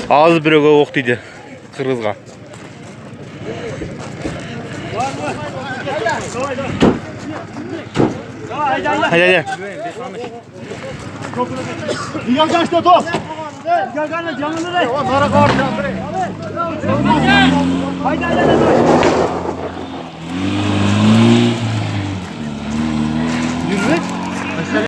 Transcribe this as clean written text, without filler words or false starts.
Ağız biröge oq deydi Kırgızga. Haydi. Gel kaçta dost. Gel gel canını ver. Nara karşı. Haydi haydi haydi.